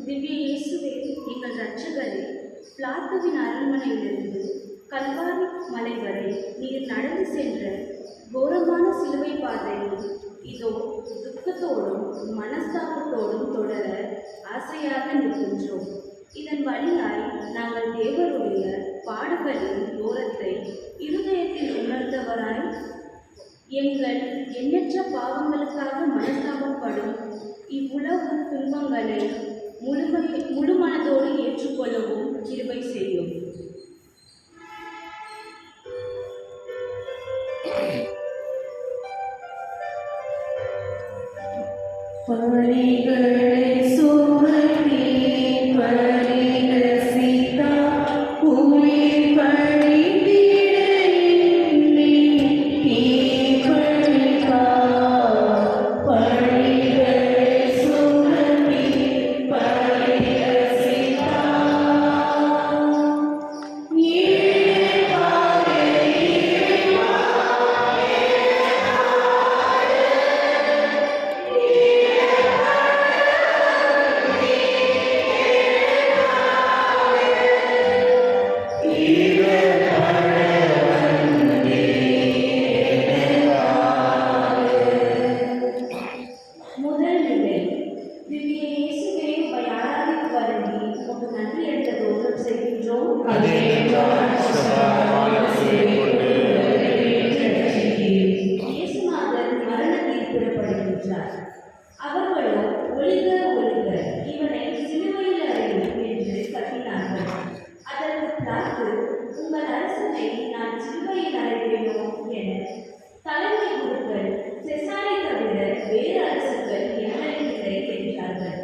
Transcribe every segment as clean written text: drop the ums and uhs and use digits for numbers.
திவ்ய இயேசுவே, எங்கள் இரட்சகரே, பிளாத்துவின் அரண்மனையிலிருந்து கல்வாரி மலை வரை நீர் நடந்து சென்ற கோரமான சிலுவை பாதையை இதோ துக்கத்தோடும் மனஸ்தாபத்தோடும் தொடர ஆசையாக நிற்கின்றோம். இதன் வழியாய் நாங்கள் தேவருடைய பாடுகளின் ஓரத்தை இருதயத்தில் உணர்ந்தவராய் எங்கள் எண்ணற்ற பாவங்களுக்காக மனஸ்தாபப்படும் இவ்வுலகு துன்பங்களை முழு மனதோடு ஏற்றுக்கொள்ளவும் கிருபை செய்யும். அவர்களோ ஒளிக ஒளிக, இவனை சிலுவையில் அறையும் என்று கத்தினார்கள். அதற்கு பிலாத்து, உங்கள் அரசனை நான் சிலுவையில் அறைவேனோ என தலைமை குருக்கள் செசாரை தவிர வேறு அரசுகள் எங்களிடமில்லை என்றார்கள்.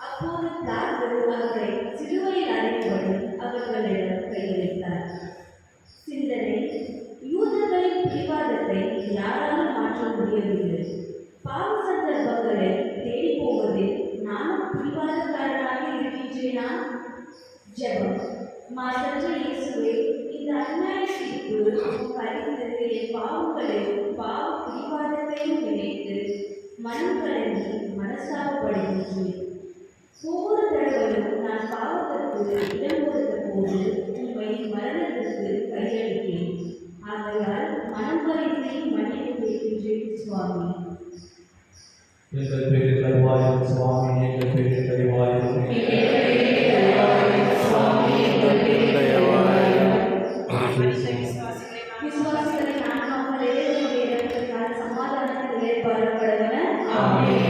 அப்போது பிலாத்து அவர்களை சிலுவையில் அறையும்படி அவர்களிடம் கையளித்தார். சிந்தனை: யூதர்களின் பிடிவாதத்தை யாராலும் மாற்ற முடியவில்லை. பாவ சந்தர்ப்பங்களை தேடி போவதில் நானும் பிடிவாதக்காரனாக இருக்கின்றேனா? ஜெபம். மாசற்ற இயேசுவே, இந்த அநியாய தீர்ப்பு கழிந்து என் பாவங்களையும் பாவ பிடிவாதத்தையும் நினைத்து மனம் கலங்கி மனஸ்தாபப்படுகின்றேன். ஒவ்வொரு தடவையும் நான் பாவத்திற்கு இடம் கொடுத்த போது உண்மை மரணத்திற்கு கையளித்தேன். ஆகையால் மனம் கலங்கி மன்னிப்பு கேட்கின்றேன் சுவாமி. எங்கள் பேரில் தருவாயும் சுவாமி, எங்கள் பேரில் தருவாயும் விசுவாசிகளின் ஆன்மாக்கள் இறைவனுடைய இரக்கத்தினால் சமாதானத்தில் ஏற்பாடுபடுவன. ஆமென்.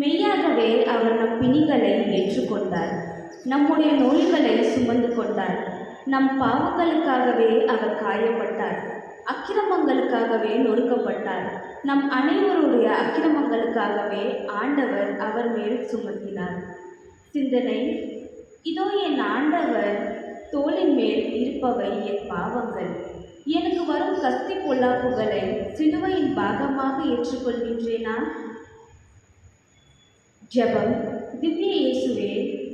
மெய்யாகவே அவர் நம் பிணிகளை ஏற்றுக்கொண்டார், நம்முடைய நோய்களை சுமந்து கொண்டார். நம் பாவங்களுக்காகவே அவர் காயப்பட்டார், அக்கிரமங்களுக்காகவே நொறுக்கப்பட்டார். நம் அனைவருடைய அக்கிரமங்களுக்காகவே ஆண்டவர் அவர் மேல் சுமத்தினார். சிந்தனை: இதோ என் ஆண்டவர் தோளின் மேல் இருப்பவை என் பாவங்கள். எனக்கு வரும் கஸ்தி பொல்லாப்புகளை சிலுவையின் பாகமாக ஏற்றுக்கொள்கின்றேனா? ஜெபம். திவ்ய இயேசுவே,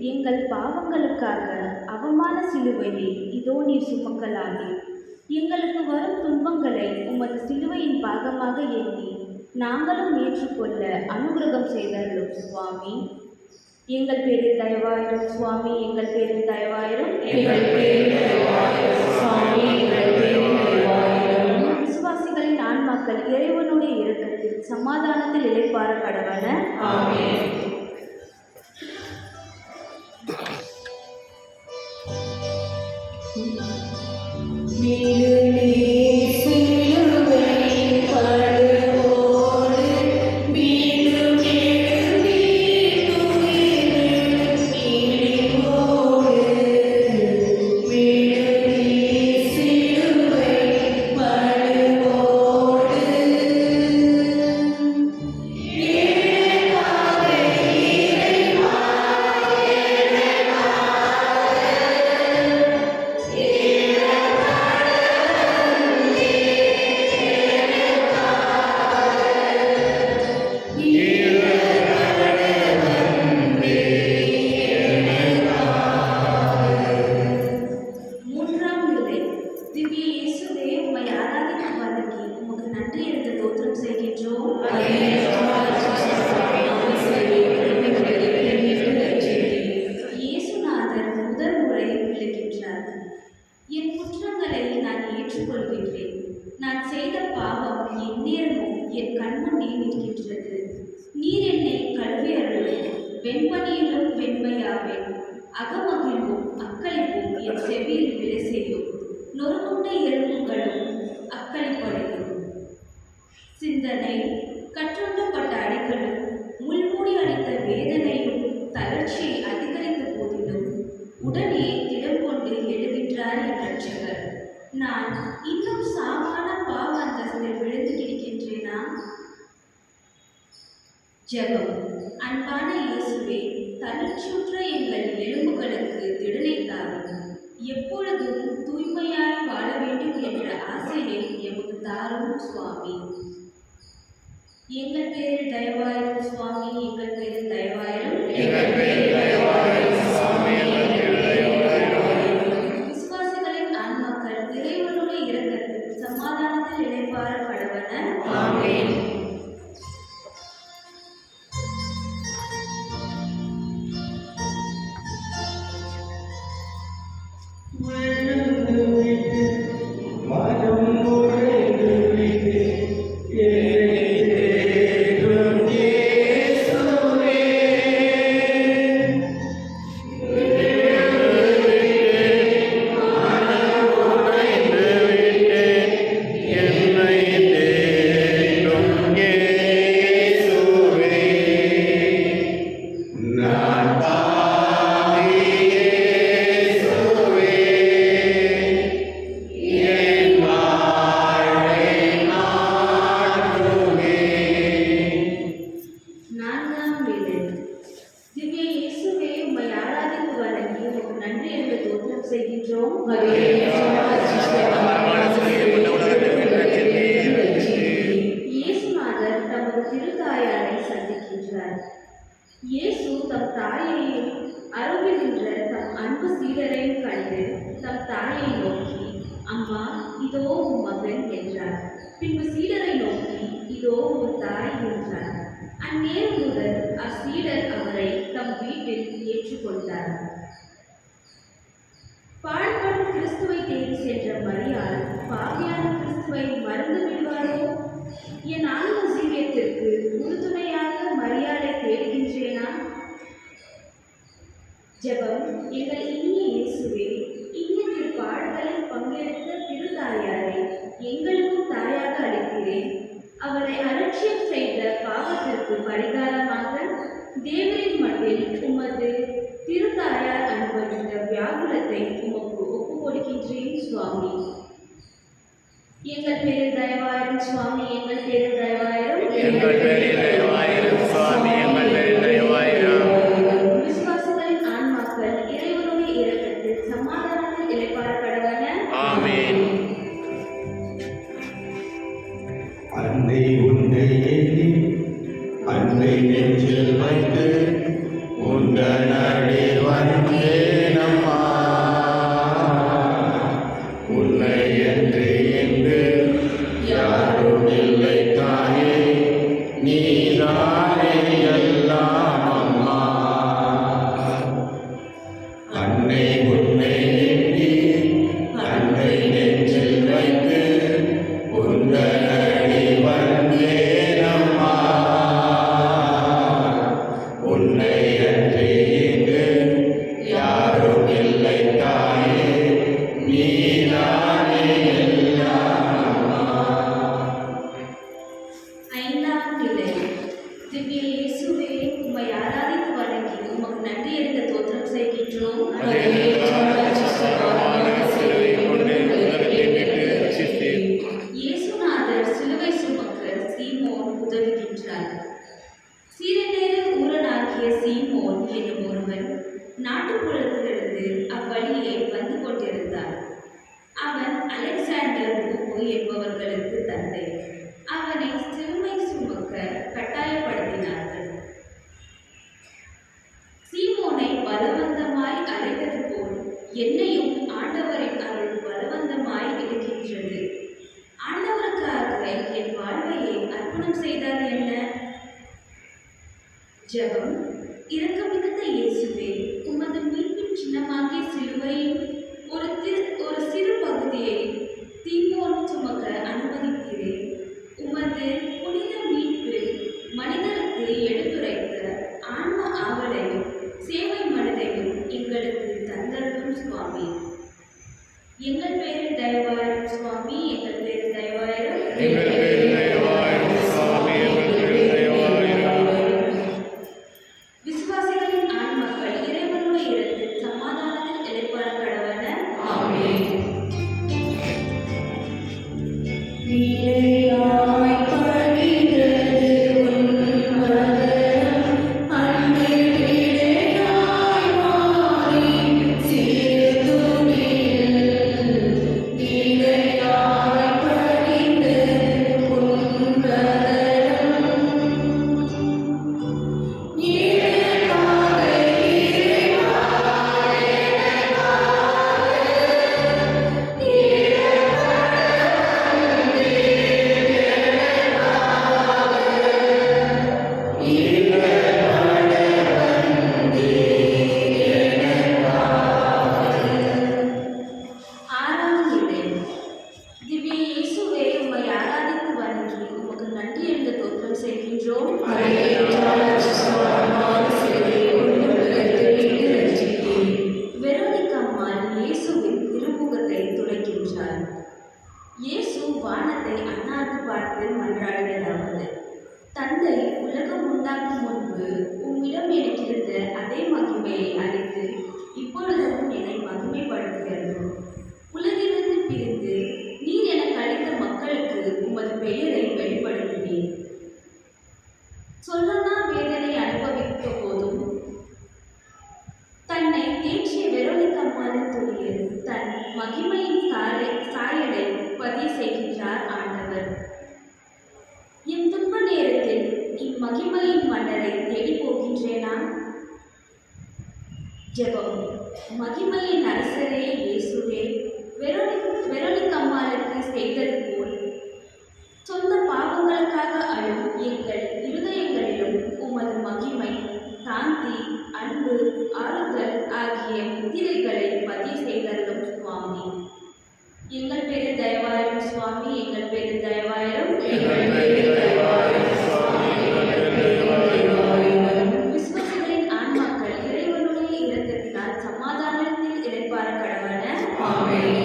எங்கள் பாவங்களுக்காக அவமான சிலுவையை இதோ நீர் சுமக்கலாமே. எங்களுக்கு வரும் துன்பங்களை உமது சிலுவையின் பாகமாக எண்ணி நாங்களும் ஏற்றுக்கொள்ள அனுகிரகம் செய்தருளும் சுவாமி. எங்கள் பேரில் தயவாயிரும் சுவாமி, எங்கள் பேரில் தயவாயிரும். விசுவாசிகளின் ஆன்மாக்கள் இறைவனுடைய இரக்கத்தில் சமாதானத்தில் இளைப்பாற கடவன. ஆமென். மூன்றாம் நிலை திவ்ய இயேசுவே உம்மை ஆராதிக்கும் வழங்கி உமக்கு நன்றி என்று தோற்றம் செய்கின்றோம். இயேசுநாதர் முதல் முறை விளக்கின்றார். என் குற்றங்களை நான் ஏற்றுக்கொள்கின்றேன். நான் செய்த பாவம் எந்நேரமும் என் கண்முன்னே நிற்கின்றது. நீர் என்னை கழுவி அருளும். வெண்பனியிலும் வெண்மையாவேன். அகமகிழ்வும் அக்களிப்பும் என் செவியில் விலை செய்யும். நொறுங்குண்ட எலும்புகளும் அக்களிப்படையும். சிந்தனை கற்றுண்டப்பட்ட அடிகளும் முள்மூடி அளித்த வேதனையும் தளர்ச்சியை அதிகரித்த போதிலும் உடனே திடம் கொண்டு எழுகின்றார் என் ரட்சகர். நான் இன்னும் சாமான பாவ அந்தஸ்தில் விழுந்து கிடக்கின்றேனா? ஜெபம். அன்பான இயேசுவே, தளர்ச்சியுற்ற எங்கள் எலும்புகளுக்கு திடனை தாரும். எப்பொழுதும் தூய்மையாய் வாழ வேண்டும் என்ற ஆசையை எமக்கு தாரும் சுவாமி. எங்கள் பேரில் தயவாயிரும் சுவாமி, எங்கள் பேரில் தயவாயிரும். விசுவாசிகளின் ஆன்மாக்கள் இறைவனுடைய இரக்கத்தில் சமாதானத்தில் இளைப்பாற கடவன. ஆமென். நான்காம் வேலை. திவ்ய இயேசுவே, உம்மை ஆராதித்து வணங்கி உமக்கு நன்றி என்று தோற்றம் செய்கின்றோம். இயேசுநாதர் தமது திருத்தாயாரை சந்திக்கின்றார். இயேசு தம் தாயையும் அருகில் நின்ற தம் அன்பு சீடரையும் கண்டு தம் தாயை நோக்கி, அம்மா, இதோ உன் மகன் என்றார். பின்பு சீடரை நோக்கி, இதோ உன் தாய் என்றார். அந்நேரம் முதல் அச்சீடர் அவரை தம் வீட்டில் ஏற்றுக்கொண்டார். பாழ்படும் கிறிஸ்துவை தேடி சென்ற மரியாள் பாவியான கிறிஸ்துவை மறந்து விடுவாரோ? என் ஆன்ம ஜீவியத்திற்கு உறுதுணையாக மரியாளை தேடுகின்றேனா? ஜெபம். எங்கள் இனிய இயேசுவே, இனிய பாடுகளில் பங்கெடுத்த திருத்தாயாரை எங்களுக்கும் தாயாக அளிக்கிறேன். அவரை அலட்சியம் செய்த பாவத்திற்கு பரிகாரமாக தேவரின் மட்டில் உமது திருத்தாயார் அனுபவித்த வியாகுலத்தை உமக்கு ஒப்புக் கொடுக்கின்றேன் சுவாமி. எங்கள் பேரில் தயவாயிரும் சுவாமி, எங்கள் பேரில் தயவாயிரும். விசுவாசிகளின் ஆன்மாக்கள் இறைவனுடைய இரக்கத்தில் சமாதானத்தில் இளைப்பாற கடவன. ஆமென். அன்னை உன்னை எண்ணி அன்னை நெஞ்சில் வைத்து உந்தனடி வந்தேனம்மா. உன்னை என்று இன்று யாரும் இல்லை தாயே, நீதானே எல்லாம் அம்மா. அன்னை உன்னை எண்ணி அன்னை நெஞ்சில் வைத்து உந்தனடி வந்தேனம்மா. என்பவர்களுக்கு தந்தை. அவனை சிலுவை சுமக்க கட்டாயப்படுத்தினார்கள். சீமோனை பலவந்தமாய் அழைத்தது போல் என்னையும் ஆண்டவரின் அருள் பலவந்தமாய் இருக்கின்றது. ஆண்டவருக்காக என் வாழ்வையை அர்ப்பணம் செய்தால் என்ன? ஜெபம். இரக்கமிகுந்த இயேசுவே, உமது மீட்பின் சின்னமாகிய சிலுவையின் ஒரு சிறு பகுதியை தீமோன் சுமக்க அனுமதித்தீரே. உமது புனித மீட்பு மனிதருக்கு எடுத்துரைத்த ஆன்ம ஆவலையும் சேவை மனதையும் எங்களுக்கு தந்தருளும் சுவாமி. எங்கள் பேரில் தயவாயிரும் சுவாமி, எங்கள் பேரில் தயவாயிரும். விசுவாசிகளின் ஆன்மாக்கள் இறைவனுடைய இடத்தில் சமாதானத்தில் இளைப்பாற கடவன. ஆமென். இயேசு வானத்தை அண்ணாந்து பார்த்து மன்றாடியதாவது: தந்தை, உலகம் உண்டாக்கும் முன்பு உம்மிடம் எனக்கிருந்த அதே மகிமையை அளித்து இப்பொழுதும் என்னை மகிமைப்படுத்துகிறது. உலகிலிருந்து பிரிந்து நீர் எனக்கு அளித்த மக்களுக்கு உமது பெயரை வெளிப்படுத்தினேன். சொல்லனா வேதனை அனுபவித்த போதும் தன்னை தேற்றிய வெரோனிக்கம்மாளின் துணியில் தன் மகிமையின் சாயலை பதிய செய்கின்றார் ஆண்டவர். என் துன்ப நேரத்தில் இம்மகிமையின் மன்னரை தேடி போகின்றேனா? ஜெபம். மகிமையின் அரசரே இயேசுவே, வெரோனிக்கம்மாளுக்கு செய்தது போல் சொந்த பாவங்களுக்காக அழும் எங்கள் இருதயங்களிலும் உமது மகிமை, சாந்தி, அன்பு, ஆறுதல் ஆகிய முத்திரைகளை பதிய செய்தருளும் சுவாமி. எங்கள் பேரில் தயவாயிரும் சுவாமி, எங்கள் பேரில் தயவாயிரும். விசுவாசிகளின் ஆன்மாக்கள் இறைவனுடைய இரக்கத்தினால் சமாதானத்தில் இளைப்பாற கடவன. ஆமென்.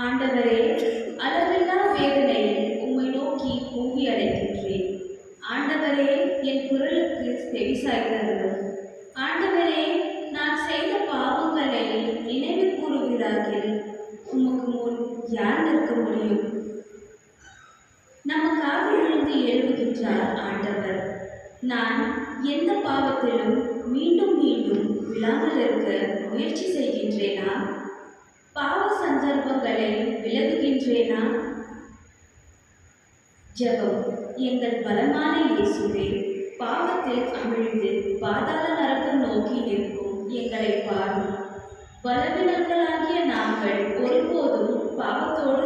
ஆண்டவரே, அளவில்லா வேதனையில் உம்மை நோக்கி கூவி அழைக்கின்றேன். ஆண்டவரே, என் குரலுக்கு செவிசாய்த்தருளும். ஆண்டவரே, நான் செய்த பாவங்களை நினைவு கூறுகிறார்கள். உமக்கு முன் யார் நிற்க முடியும்? நமக்காக விழுந்து எழுதுகின்றார் ஆண்டவர். நான் எந்த பாவத்திலும் மீண்டும் மீண்டும் விழாமல் இருக்க முயற்சி செய்கின்றேனா? பாவ சந்தர்ப்பங்களை விலகுகின்றேனா? ஜெபம். எங்கள் பலமான இயேசுவே, பாவத்தில் அமிழ்ந்து பாதாள நரகம் நோக்கி நிற்கும் எங்களை பாரும். பலவீனர்களாகிய நாங்கள் ஒருபோதும் பாவத்தோடு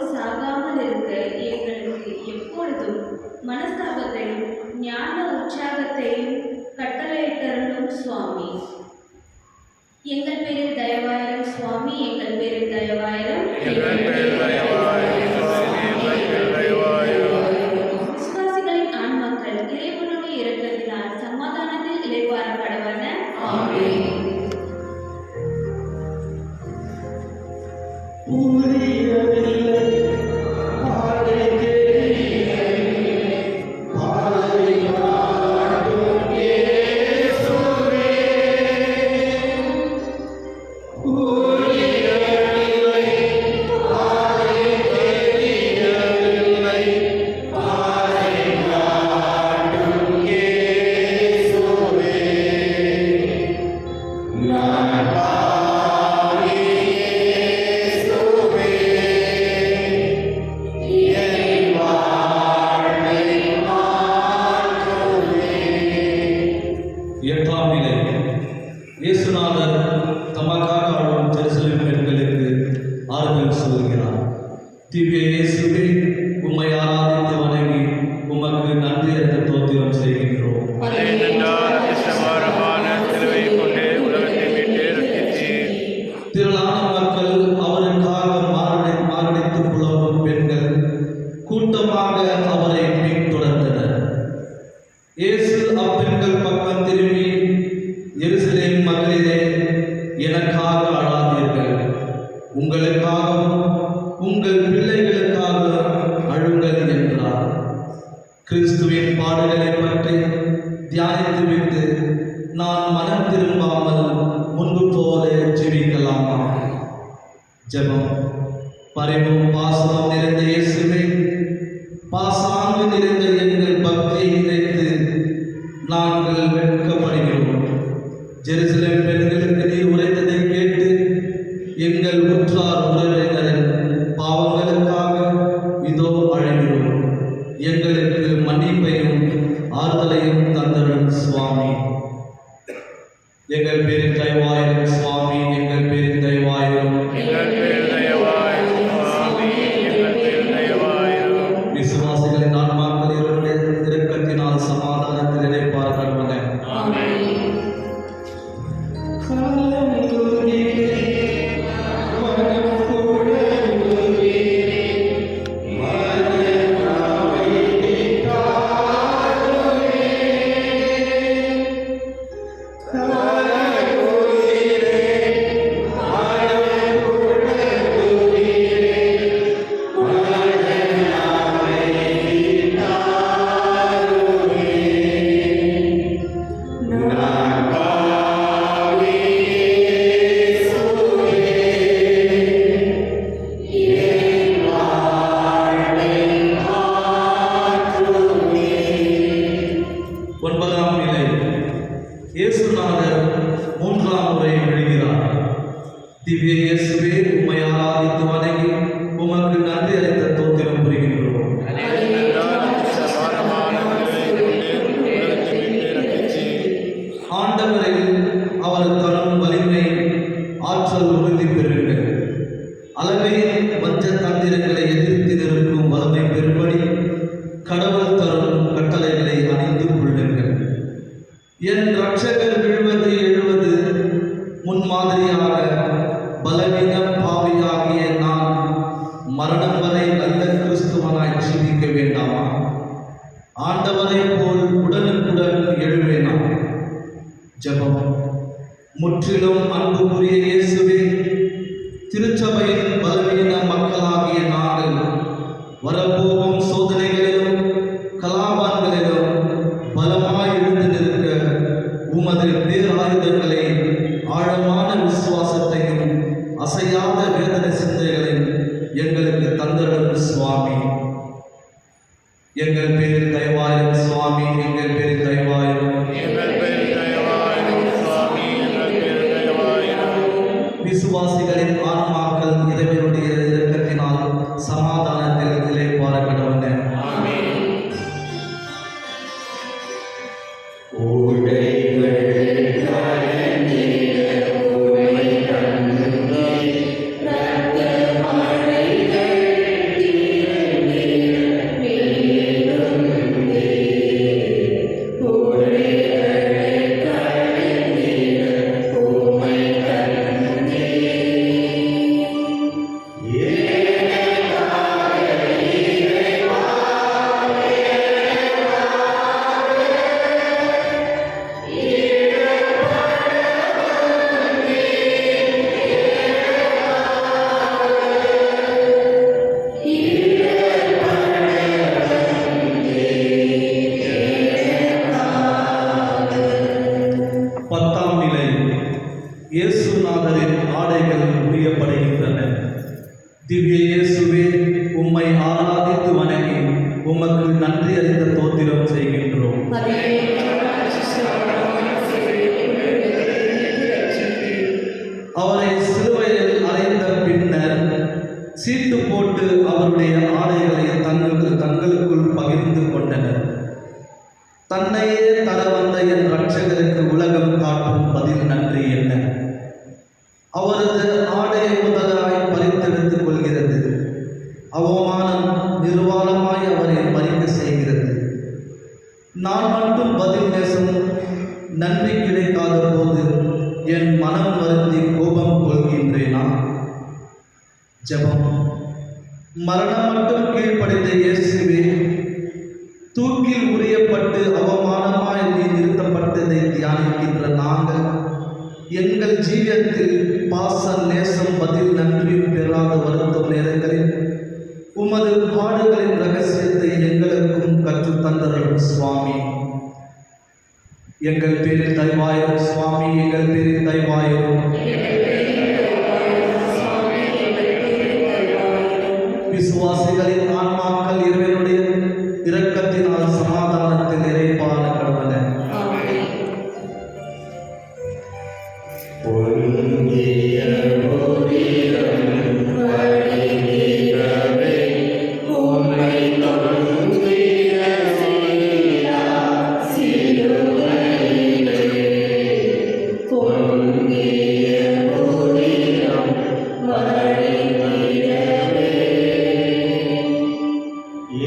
மனஸ்தாபத்தையும் ஞான உற்சாகத்தையும் கட்டளையிட்டருளும் சுவாமி. எங்கள் பேரில் தயவாயிரம் சுவாமி, எங்கள் பேரில் தயவாயிரம். விசுவாசிகளின் ஆன்மாக்கள் இறைவனுடைய இரக்கத்தினால் சமாதானத்தில் இளைப்பாறப்படுவன. ஆமென். எட்டாம் நிலை. இயேசுநாதர் தமக்காக வாழும் ஜெருசலேம் பெண்களுக்கு ஆறுதல் சொல்கிறார். திவ்ய இயேசுவே, உம்மை ஆராதித்து வணங்கி உமக்கு நன்றி என்ற தோத்திரம் செய்கின்றோம். திரளான மக்கள் அவருக்காக மாரடித்து புலம்பும் பெண்கள் கூட்டமாக அவரை பின்தொடர்ந்தனர். இயேசு அப்பெண்கள் பக்கம் திரும்பி, எருசலேம் மகளிரே, எனக்காக அழாதீர்கள், உங்களுக்காகவும் உங்கள் பிள்ளைகளுக்காக அழுங்கள் என்றார். கிறிஸ்துவின் பாடுகளை பற்றி தியானித்துவிட்டு நான் மனம் திரும்பாமல் முன்பு போல ஜெபிக்கலாமா? ஜெபம். பரிவும் பாசமும் நிறைந்த இயேசுவே, பாசாங்கு நிறைந்த எங்கள் பக்தியை நினைத்து நாங்கள் வெட்கப்படுகிறோம். ஜெருசலேம் பெண்களுக்கு நீர் உரைத்ததை கேட்டு எங்கள் உற்றார் உறவினரின் பாவங்களுக்காக இதோ அழைகிறோம். எங்களுக்கு மன்னிப்பையும் ஆறுதலையும் தந்தருளும் சுவாமி. எங்கள் பேரில் தயவாயிரும் சுவாமி, எங்கள் பேரில் தயவாயிரும். விசுவாசிகளின் ஆன்மாக்கள் இவருடைய இரக்கத்தினால் சமாதானத்தில் இளைப்பாறுவன. ஒன்பதாம் நிலை. இயேசுநாதர் மூன்றாம் முறை எழுகிறார். திவ்ய இயேசுவே, உம்மை ஆராதித்து வணங்கி உமக்கு நன்றி அளித்த தோத்திரம் புரிகின்றோம். ஆண்டவரில் அவர் தரும் வலிமை ஆற்றல் உறுதி பெறுங்கள். அளவையில் வஞ்ச தந்திரங்களை எதிர்த்து நிற்கும் வலிமை பெறும்படி கடவுள் தரும் கட்டளைகளை அணிந்து கொள்ளுங்கள். என் இரட்சகர் விழுவது எழுவது முன்மாதிரியாக பலவீனம் பாவியாகிய நான் மரணம் வரை நல்ல கிறிஸ்துவனாய் ஜீவிக்க வேண்டாமா? ஆண்டவரை போல் உடனுக்குடன் எழுவேனா? ஜெபம். முற்றிலும் அன்புக்குரிய இயேசுவே, திருச்சபையின் பலவீன மக்களாகிய நாங்கள் வரப்போகும் சோதனைகளிலும் கலாபான்களிலும் பலமாய் எழுந்து நிற்க உமது பேராயுதங்களை, ஆழமான விசுவாசத்தையும் அசையாத வேதனை சிந்தைகளையும் எங்களுக்கு தந்தருளும் சுவாமி. எங்கள் பேரில் தயவாயிரும் சுவாமி, எங்கள் பேரில் தயவாயிரும். இயேசுவே, உம்மை ஆராதித்து வணங்கி உமக்கு நன்றி அறிந்த தோத்திரம் செய்கின்றோம். அவரை சிலுவையில் அறைந்த பின்னர் சீட்டு போட்டு அவருடைய ஆடைகளை தங்களுக்குள் பகிர்ந்து கொண்டனர். தன்னையே தர வந்த என் இரட்சகருக்கு உலகம் காட்டும் பதில் நன்றி என்ன? அவரது ஆடையை முதலாய் பறித்தெடுத்துக் கொள்கிறது. அவமானம் நிர்வாணமாய் அவரை மறிக்க செய்கிறது. நான் மட்டும் பதில் நேசம் நன்றி கிடைக்காத போது என் மனம் வருந்தி கோபம் கொள்கின்றேனா? ஜெபம். மரணம் மட்டும் கீழ்ப்படைந்த இயேசுவே, தூக்கில் உரியப்பட்டு அவமானமாய் நீ நிறுத்தப்பட்டதை தியானிக்கின்ற நாங்கள் எங்கள் ஜீவியத்தில் பாச நேசம் பதில் நன்றி பெறாத வருத்தும் நேரங்களில் உமது பாடுகளின் ரகசியத்தை எங்களுக்கும் கற்றுத் தந்தருளும் சுவாமி. எங்கள் பேரில் தயவாயிரும் சுவாமி, எங்கள் பேரில் தயவாயிரும். விசுவாசிகளின் ஆன்மாக்கள் இறைவனுடைய இரக்கத்தினால் சமாதானத்தில் இறைப்பான கடவுள. பொருந்திய மோதிரம் வடிவீரவே, உம்மை தொழுந்திய மொழியா சிலுவையிலே. பொருந்திய மோதிரம் வடிவீரவே,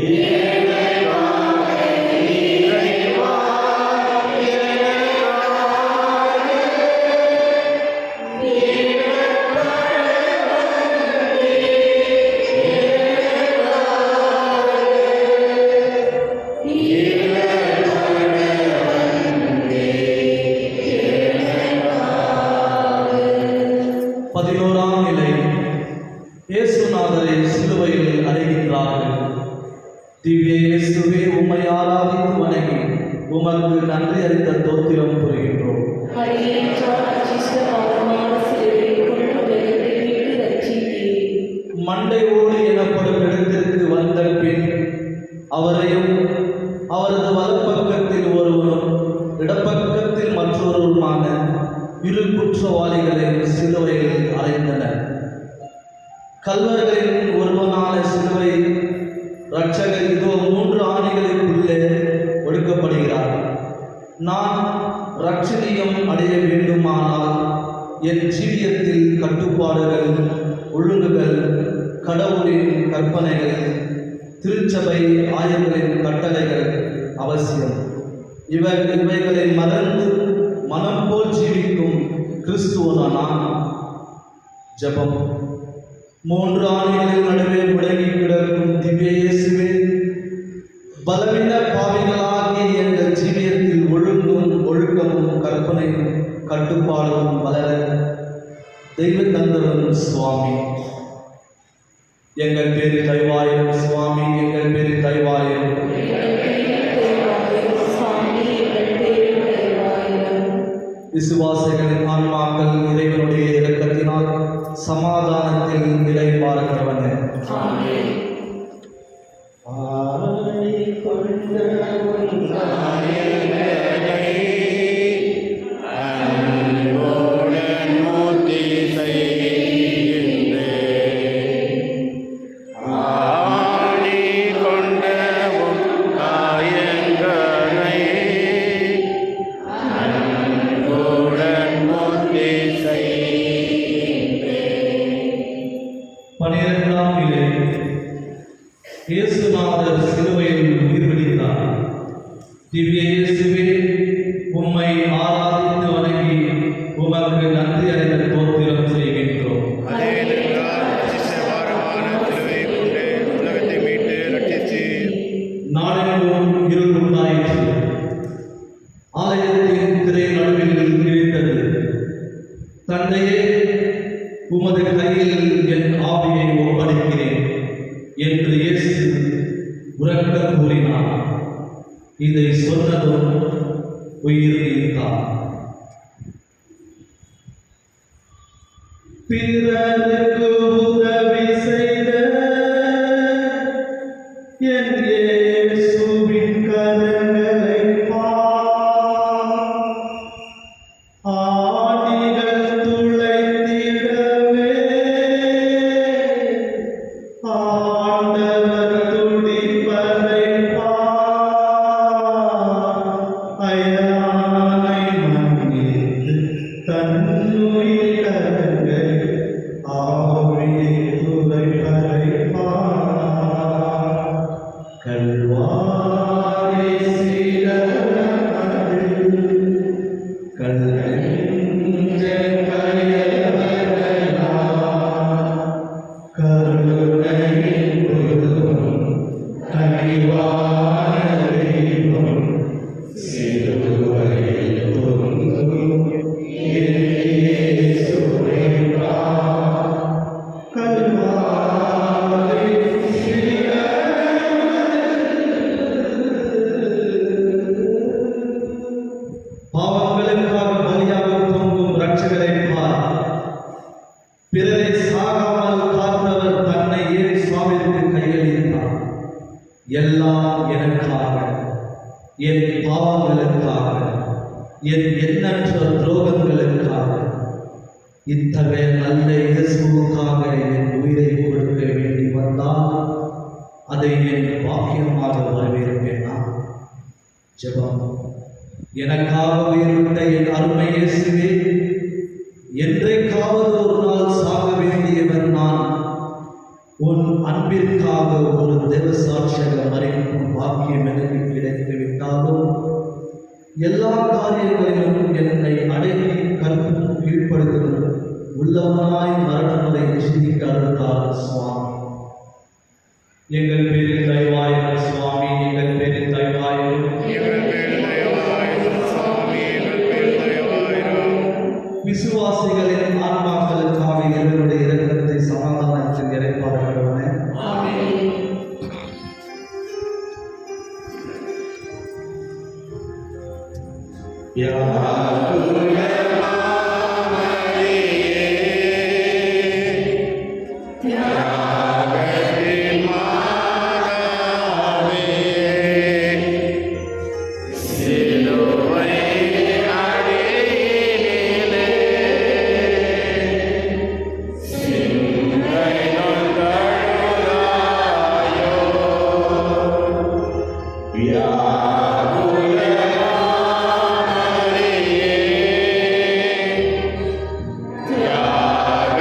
இறைவா, இறைவா, பதினோராம் நிலை. இயேசுநாதரை சிலுவையில் அடைகின்றார்கள். திவ்ய இயேசுவே, உம்மை ஆராதித்து வணங்கி உமக்கு நன்றி அறிந்த தோத்திரம் புரிகின்றோம். மண்டை ஓடு எனப்படும் இடத்திற்கு வந்த பின் அவரையும் அவரது வலப்பக்கத்தில் ஒருவரும் இடப்பக்கத்தில் மற்றொருவருமான இரு குற்றவாளிகளை சிலுவையில் அறைந்தனர். கல்வர்களின் ஒருவனான சிலுவை இரட்சகர் இதோ 3 ஆணிகளுக்குள்ளே ஒடுக்கப்படுகிறார். நான் இரட்சணியம் அடைய வேண்டுமானால் என் ஜீவியத்தில் கட்டுப்பாடுகள், ஒழுங்குகள், கடவுளின் கற்பனைகள், திருச்சபை ஆயர்களின் கட்டளைகள் அவசியம். இவைகளை மறந்து மனம் போல் ஜீவிக்கும் கிறிஸ்துவனா? ஜெபம். 3 ஆணிகளின் நடுவே முடங்கி கிடக்கும் திவ்ய இயேசுவே, பலவீன பாவிகளாகிய எங்கள் ஜீவியத்தில் ஒழுங்கும் ஒழுக்கமும் கற்பனையும் கட்டுப்பாடும் வளர தெய்வ தந்தரும் சுவாமி. எங்கள் பேரில் தயவாயிரும் சுவாமி, எங்கள் பேரில் தயவாயிரும். விசுவாசிகளின் ஆன்மாக்கள் இறைவனுடைய இரக்கத்தினால் சமாதானத்தில் நிலைப்பார கடவன. அன்புடன் மூர்த்தி செய்கின்றேன். ஆணி கொண்ட உன் காயங்களை அன்புடன் மூர்த்தி செய்கின்றேன். 12ஆம் நிலை. இயேசுநாதர் சிலுவையில் உயிர் விடுகிறார். திவ்ய இயேசுவே, உம்மை ஆராதித்து வணங்கி உமக்கு நன்றி அறிந்த தோத்திரம் செய்கின்றோம். உலகத்தை மீட்டு ரட்சித்து நாடெங்கும் இருள் உண்டாயிற்று. ஆலயத்தின் திரை நடுவில் கிழித்தது. தந்தையே, உமது கையில் என் ஆவியை ஒப்படைக்கிறேன் என்று இயேசு உரக்க கூறினார். இதை சொன்னதும் ஆண்டவர் துடிப்பதைப் பார். அயலானை மன்னித்து தன்னுயிர் கரங்க ஆவியை துரைப்பதைப் பார். கல்வாரி சிலுவையில் கல்லெஞ்ச கயவர்களால் கருணையின் உருவம் கனிவான தெய்வம் சிலுவையில் தொங்கும் இயேசுவே பார். கல்வாரி பாவங்களுக்காக பலியாக தொங்கும் இரட்சகரை பார். பிறரை சாகாமல் காத்தவர் தன்னை ஏன் சுவாமிக்கு கையளித்தார்? எல்லாம் எனக்காக, என் பாவங்களுக்காக, என் எண்ணற்ற துரோகங்களுக்காக. இத்தகைய நல்ல இயேசுவுக்காக என் உயிரை கொடுக்க வேண்டி வந்தால் அதை என் பாக்கியமாக வரவேற்பேனா? ஜெபம். எனக்காக உயிர்விட்ட என் அருமை இயேசுவே, என்றைக்காவது ஒரு நாள் சாக வேண்டியவன் நான். உன் அன்பிற்காக ஒரு தேவ சாட்சியாக மறைக்கும் பாக்கியம் எனக்கு கிடைத்து விட்டாலும் எல்லா காரியங்களிலும் என்னை அடக்கி கற்கும் கீழ்ப்படுத்தும் உள்ளவனாய் மரணமுறை சிந்திக்க அருள்தார் சுவாமி. எங்கள் பேரில் தயவாயிரும் சுவாமி, எங்கள் பேரில் தயவாயிரும். எங்கள் பேரில் தயவாயிரும் சுவாமி, எங்கள் பேரில் தயவாயிரும். விசுவாசிகளின் ஆன்மாக்களுக்காக இறைவனுடைய இரக்கத்தை சமாதானத்தில் இறைப்பாடுகிறவனே. தியாகத்தின் மாதாவே, சிலுவை அடியிலே சிந்தை நொந்தழுதாயோ. வியாகுல மாமரியே,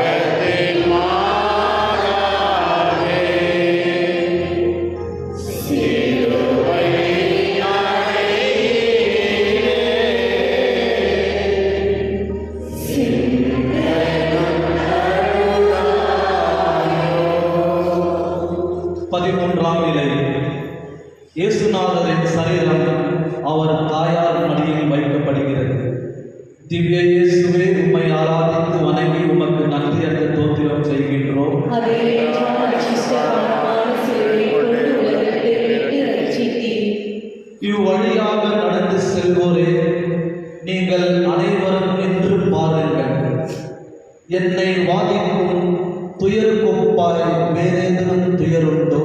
தியாகத்தின் மாதாவே, சிலுவை அடியிலே சிந்தை நொந்தழுதாயோ. 13ஆம் நிலை. இயேசுநாதரின் சரீரம் அவர் தாயார் மடியில் வைக்கப்படுகிறது. திவ்ய இயேசுவே, உம்மை ஆராதித்து வணங்கி உமக்கு நன்றி அறிந்த தோத்திரம் செய்கின்றோம். அதை ஏற்றால் ரட்சிக்கமான சிலுவையை கொண்டு உலகத்தை மீட்டு ரட்சித்தீர். இவ்வழியாக நடந்து செல்வோரே, நீங்கள் அனைவரும் நின்று பாருங்கள். என்னை வாதிக்கும் துயர் கொப்பாய் வேறேதனும் துயருண்டோ?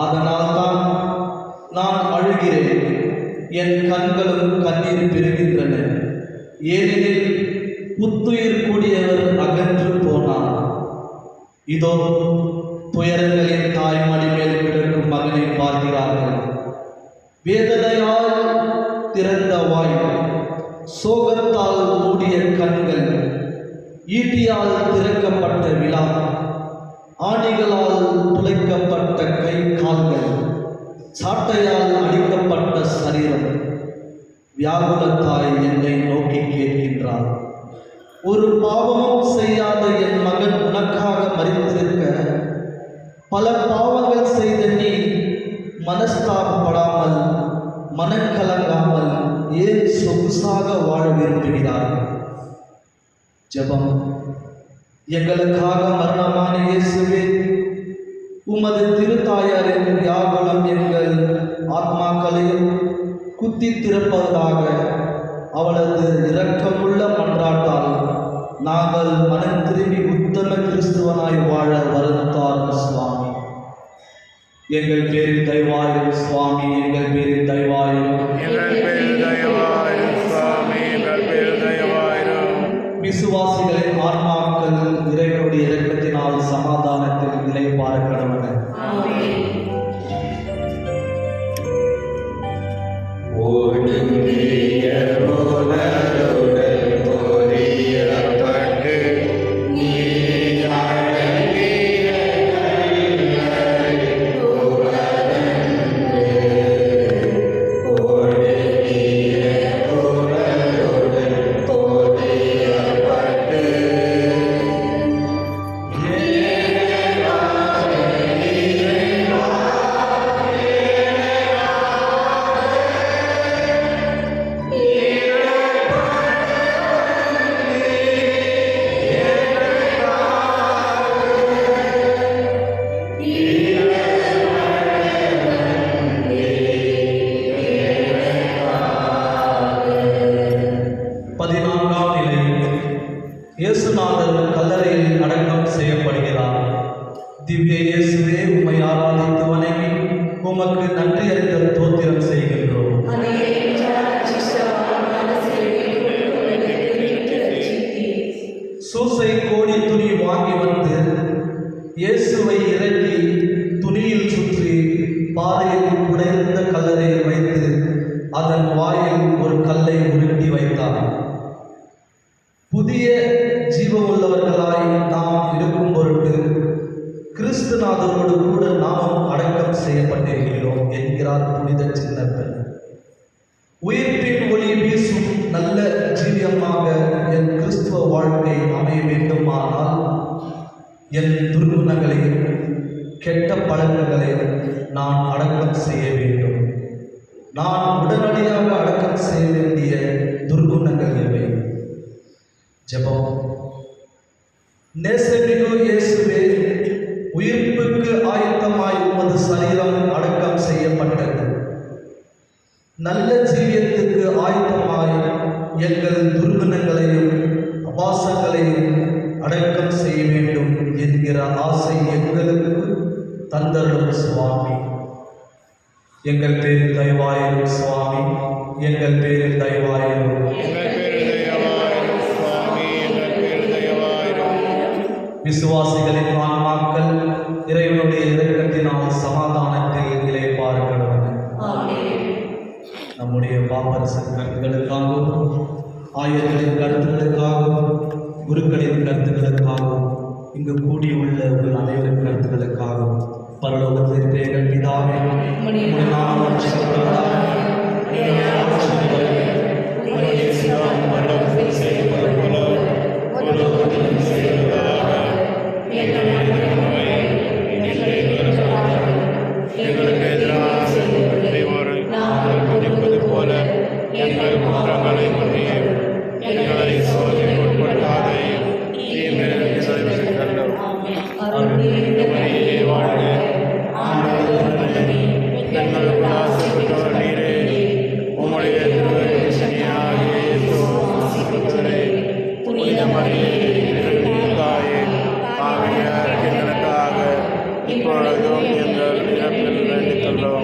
அதனால்தான் நான் அழுகிறேன், என் கண்களும் கண்ணீர் பெறுகின்றன. ஏனெனில் புத்துயிர் கூடியவர் அகன்று போனார். இதோ துயரங்களின் தாய்மடி மேல் கிடக்கும் மகனை பார்க்கிறார்கள். வேதனையால் திறந்த வாய், சோகத்தால் மூடிய கண்கள், ஈட்டியால் திறக்கப்பட்ட விழா, ஆணிகளால் துளைக்கப்பட்ட கை கால்கள், சாட்டையால் அடிக்கப்பட்ட சரீரம். வியாகுலத்தாய் என்னை நோக்கி கேட்கின்றார், ஒரு பாவமும் செய்யாத என் மகன் உனக்காக மரித்திருக்க பல பாவங்கள் செய்த நீ மனஸ்தாபப்படாமல் மனக்கலங்காமல் ஏன் சொகுசாக வாழ விரும்புகிறார்? ஜெபம். எங்களுக்காக மரணமான இயேசுவே, உமது திருத்தாயாரின் வியாகுலம் எங்கள் ஆத்மாக்களையும் குத்தி திறப்பதாக அவளது இரக்கமுள்ள மன்றாட்டால் நாங்கள் மனம் திரும்பி உத்தம கிறிஸ்துவனாய் வாழ வருந்தார் சுவாமி. எங்கள் பேரில் தயவாயிரும் சுவாமி, எங்கள் பேரில் தயவாயிரும். எங்கள் பேரில் தயவாயிரும் சுவாமி, எங்கள் பேரில் தயவாயிரும். விசுவாசிகளின் ஆன்மாக்கள் இறைவனுடைய இரக்கத்தினால் சமாதானத்தில் நிலை பார்க்க கடவுளே. ஆமென். இயேசுநாதர் கல்லறையில் அடக்கம் செய்யப்படுகிறார். திவ்ய இயேசுவே, உம்மை ஆராதித்து வணங்கி உமக்கு நன்றி அறிந்த தோத்திரம் செய்கின்றோம். சூசை கோடி துணி வாங்கி வந்து இயேசுவை இறக்கி துணியில் சுற்றி பாறையில் உடைந்த கல்லறையில் வைத்து அதன் வாயில் ஒரு கல்லை உருட்டி வைத்தார். புதிய ஜீவமுள்ளவர்களாய் நாம் இருக்கும் பொருட்டு கிறிஸ்துநாதரோடு கூட நாமும் அடக்கம் செய்யப்பட்டிருக்கிறோம் என்கிறார் புனித சின்னப்பன். உயிர்ப்பின் ஒளி வீசும் நல்ல ஜீவியமாக என் கிறிஸ்துவ வாழ்க்கை அமைய வேண்டுமானால் என் துர்குணங்களையும் கெட்ட பழக்கங்களையும் நான் அடக்கம் செய்ய வேண்டும். நான் உடனடியாக அடக்கம் செய்ய வேண்டிய துர்குணங்கள் எவை? ஜெபம். நேசமிகு இயேசுவே, உயிர்ப்புக்கு ஆயத்தமாய் உமது சரீரம் அடக்கம் செய்யப்பட்டது. நல்ல ஜீவியத்துக்கு ஆயத்தமாய் எங்கள் துர்குணங்களையும் அபாசங்களையும் அடக்கம் செய்ய வேண்டும் என்கிற ஆசை எங்களுக்கு தந்தருளும் சுவாமி. எங்கள் பேரில் தயவாயிரும் சுவாமி, எங்கள் பேரில் தயவாயிரும். விசுவாசிகளின் ஆன்மாக்கள் இறைவனுடைய இரக்கத்தினால் சமாதானத்தில் இளைப்பாறுகிறது. நம்முடைய பாப்பரசன் கருத்துக்களுக்காகவும் ஆயர்களின் கருத்துக்களுக்காகவும் குருக்களின் கருத்துக்களுக்காகவும் இங்கு கூடியுள்ள உங்கள் அனைவரின் கருத்துக்களுக்காகவும் பரலோகத்தில் இருக்கிற எங்கள் பிதாவே, உம்முடைய நாமம் உயர்த்தப்படுவதாக. உம்முடைய ஆட்சி வருக. உம்முடைய சித்தம் பரலோகத்தில் செய்யப்படுவது போல பூலோகத்திலும் செய்யப்படுவதாக. எங்களுக்கு எதிராக செய்வோரை நாங்கள் மன்னிப்பது போல எங்கள் குற்றங்களை மன்னியும். எங்களை சோதனைக்கு உட்படுத்தாதையும் தீமையிலிருந்து விடுவித்தருளும். மரியே வாழ்க. ஆண்டவர் பெண்களுக்கு ஆசைப்பட்டவர் நீரே. உம்முடைய திருவருட்செயலாகிய இயேசுவும் ஆசீர்வதித்தவரே. புனித மரியே, எங்கள் தாயே, பாவிகளாகிய எங்களுக்காக இப்பொழுதும் எங்கள் இறப்பில் வேண்டிக் கொள்ளும்.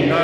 எங்கள்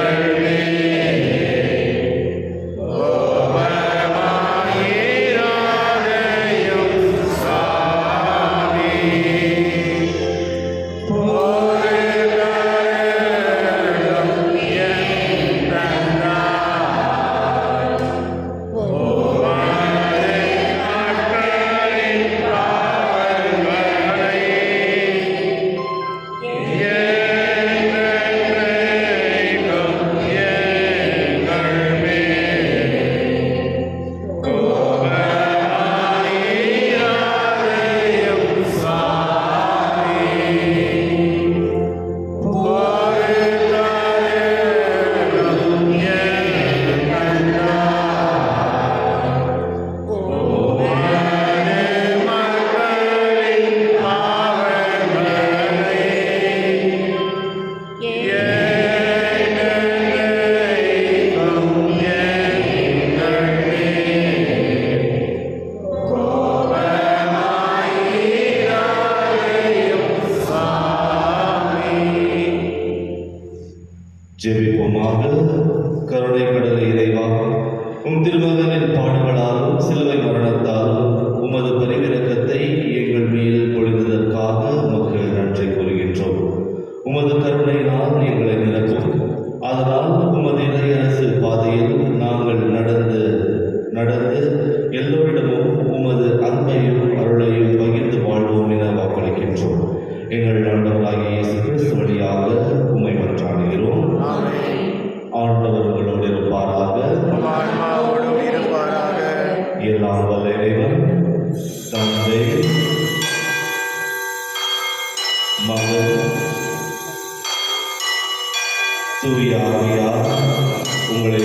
ஜெபிப்போமாக. கருணை கடலை இறைவா, உம் திருமகனின் பாடுகளாலும் சிலுவை மரணத்தாலும் உமது பரிவிரக்கத்தை எங்கள் மேல் பொழிந்ததற்காக உமக்கு நன்றி கூறுகின்றோம். உமது கருணையினால் எங்களை நிரப்பும். அதனால் உமது இறையரசு பாதையில் நாங்கள் நடந்து எல்லோரிடமும் உமது அன்பையும் அருளையும் பகிர்ந்து வாழ்வோம் என வாக்களிக்கின்றோம். எங்கள் ஆண்டவராகிய இயேசு கிறிஸ்து வழியாக உம்மை மன்றாடுகிறோம். ஆண்டவர் உங்களோடு இருப்பாராக. ஆன்மாவோடும் இருப்பாராக. எல்லாம் வல்ல இறைவன் தந்தை, மகன், தூய ஆவியார் உங்களை